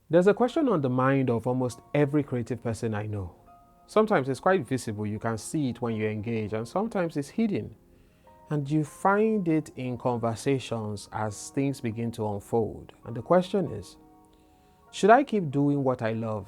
There's a question on the mind of almost every creative person I know. Sometimes it's quite visible, you can see it when you engage, and sometimes it's hidden. And you find it in conversations as things begin to unfold. And the question is, should I keep doing what I love,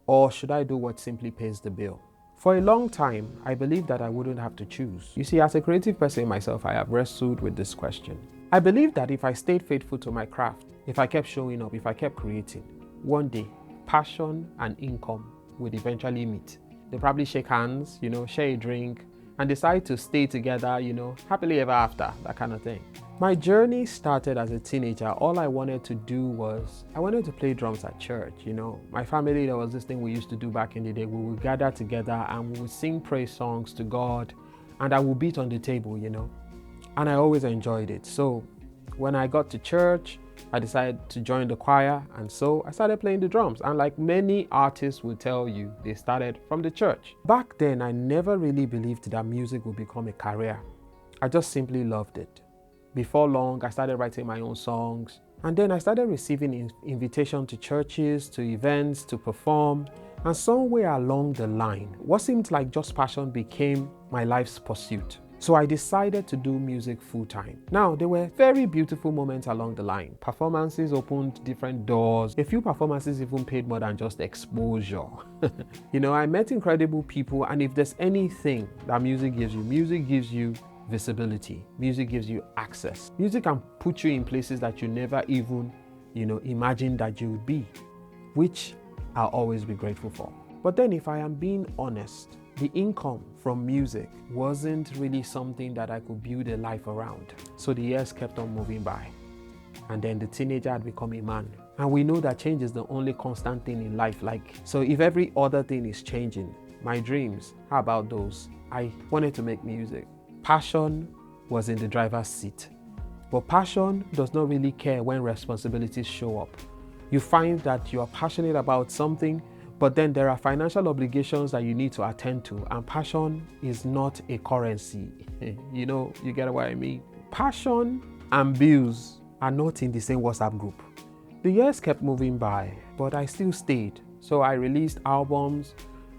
or should I do what simply pays the bill? For a long time, I believed that I wouldn't have to choose. You see, as a creative person myself, I have wrestled with this question. I believed that if I stayed faithful to my craft, if I kept showing up, if I kept creating, one day, passion and income would eventually meet. They probably shake hands, share a drink, and decide to stay together, happily ever after, that kind of thing. My journey started as a teenager. All I wanted to do was, I wanted to play drums at church, My family, there was this thing we used to do back in the day. We would gather together and we would sing praise songs to God, and I would beat on the table, And I always enjoyed it. So when I got to church, I decided to join the choir, and so I started playing the drums. And like many artists will tell you, they started from the church. Back then, I never really believed that music would become a career. I just simply loved it. Before long, I started writing my own songs, and then I started receiving invitations to churches, to events, to perform. And somewhere along the line, what seemed like just passion became my life's pursuit. So I decided to do music full-time. Now, there were very beautiful moments along the line. Performances opened different doors. A few performances even paid more than just exposure. I met incredible people, and if there's anything that music gives you visibility. Music gives you access. Music can put you in places that you never even, imagined that you would be, which I'll always be grateful for. But then if I am being honest, the income from music wasn't really something that I could build a life around. So the years kept on moving by. And then the teenager had become a man. And we know that change is the only constant thing in life. So if every other thing is changing, my dreams, how about those? I wanted to make music. Passion was in the driver's seat. But passion does not really care when responsibilities show up. You find that you are passionate about something, but then there are financial obligations that you need to attend to, and passion is not a currency. You get what I mean? Passion and bills are not in the same WhatsApp group. The years kept moving by, but I still stayed. So I released album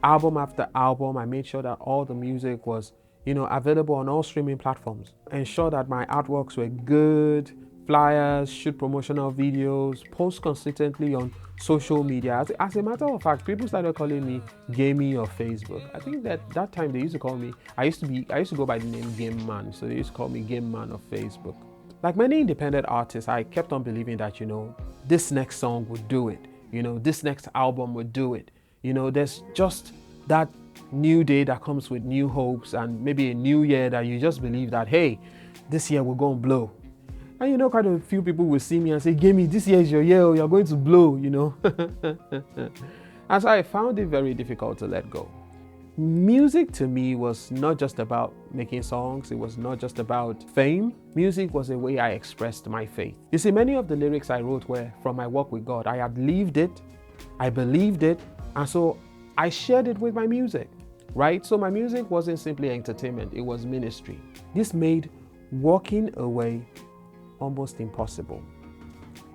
after album. I made sure that all the music was, available on all streaming platforms. Ensure that my artworks were good, flyers, shoot promotional videos, post consistently on social media. As a matter of fact, people started calling me Gamey of Facebook. I think that time they used to call me, I used to go by the name Game Man, so they used to call me Game Man of Facebook. Like many independent artists, I kept on believing that, this next song would do it. This next album would do it. There's just that new day that comes with new hopes, and maybe a new year that you just believe that, hey, this year we're going to blow. And quite a few people will see me and say, Gimme, this year is your year, you're going to blow, And so I found it very difficult to let go. Music to me was not just about making songs, it was not just about fame. Music was a way I expressed my faith. You see, many of the lyrics I wrote were from my work with God. I had lived it, I believed it, and so I shared it with my music, right? So my music wasn't simply entertainment, it was ministry. This made walking away almost impossible,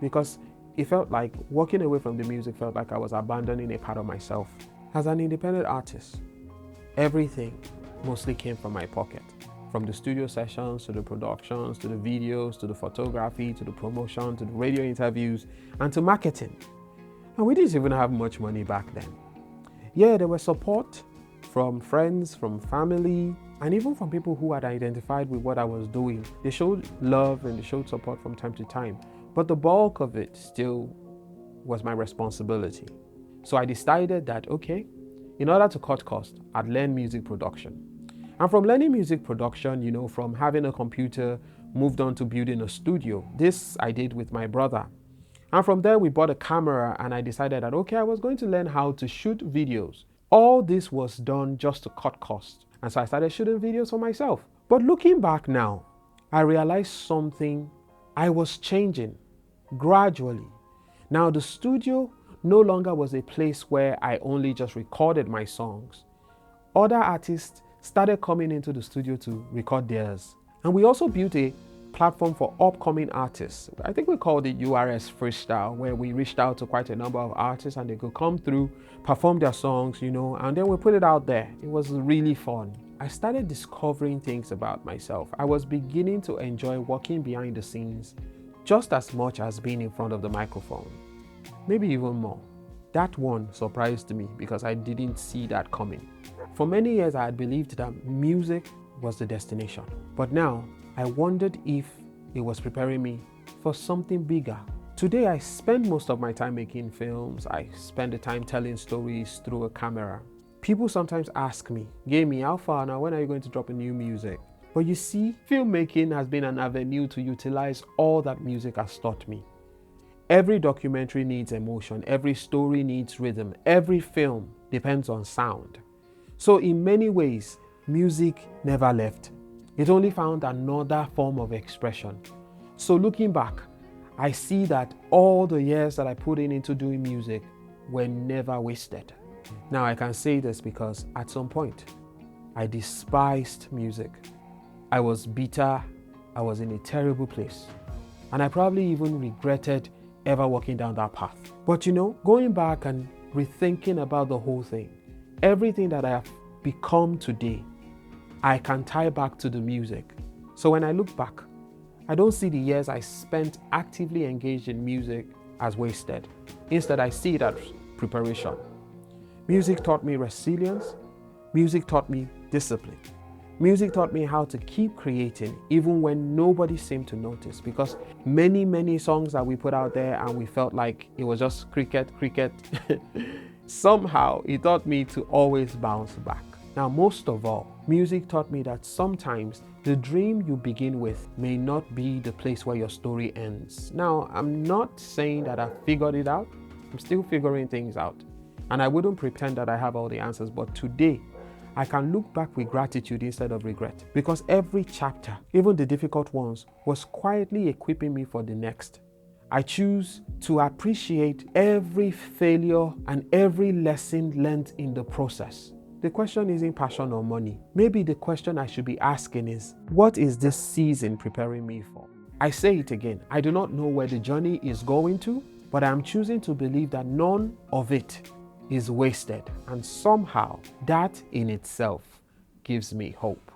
because it felt like walking away from the music felt like I was abandoning a part of myself. As an independent artist, everything mostly came from my pocket. From the studio sessions, to the productions, to the videos, to the photography, to the promotion, to the radio interviews, and to marketing. And we didn't even have much money back then. Yeah, there was support from friends, from family, and even from people who had identified with what I was doing. They showed love and they showed support from time to time. But the bulk of it still was my responsibility. So I decided that, okay, in order to cut costs, I'd learn music production. And from learning music production, from having a computer, moved on to building a studio. This I did with my brother. And from there, we bought a camera, and I decided that, okay, I was going to learn how to shoot videos. All this was done just to cut costs. And so I started shooting videos for myself. But looking back now, I realized something. I was changing gradually. Now the studio no longer was a place where I only just recorded my songs. Other artists started coming into the studio to record theirs. And we also built a platform for upcoming artists. I think we called it URS Freestyle, where we reached out to quite a number of artists and they could come through, perform their songs, and then we put it out there. It was really fun. I started discovering things about myself. I was beginning to enjoy working behind the scenes just as much as being in front of the microphone, maybe even more. That one surprised me because I didn't see that coming. For many years, I had believed that music was the destination, but now I wondered if it was preparing me for something bigger. Today, I spend most of my time making films. I spend the time telling stories through a camera. People sometimes ask me, Gamey, how far now? When are you going to drop a new music? But you see, filmmaking has been an avenue to utilize all that music has taught me. Every documentary needs emotion. Every story needs rhythm. Every film depends on sound. So in many ways, music never left. It only found another form of expression. So looking back, I see that all the years that I put into doing music were never wasted. Now I can say this because at some point, I despised music. I was bitter, I was in a terrible place, and I probably even regretted ever walking down that path. But going back and rethinking about the whole thing, everything that I have become today, I can tie back to the music. So when I look back, I don't see the years I spent actively engaged in music as wasted. Instead, I see it as preparation. Music taught me resilience. Music taught me discipline. Music taught me how to keep creating even when nobody seemed to notice, because many songs that we put out there and we felt like it was just cricket, somehow it taught me to always bounce back. Now, most of all, music taught me that sometimes the dream you begin with may not be the place where your story ends. Now, I'm not saying that I've figured it out. I'm still figuring things out. And I wouldn't pretend that I have all the answers, but today, I can look back with gratitude instead of regret, because every chapter, even the difficult ones, was quietly equipping me for the next. I choose to appreciate every failure and every lesson learned in the process. The question isn't passion or money. Maybe the question I should be asking is, what is this season preparing me for? I say it again, I do not know where the journey is going to, but I am choosing to believe that none of it is wasted, and somehow that in itself gives me hope.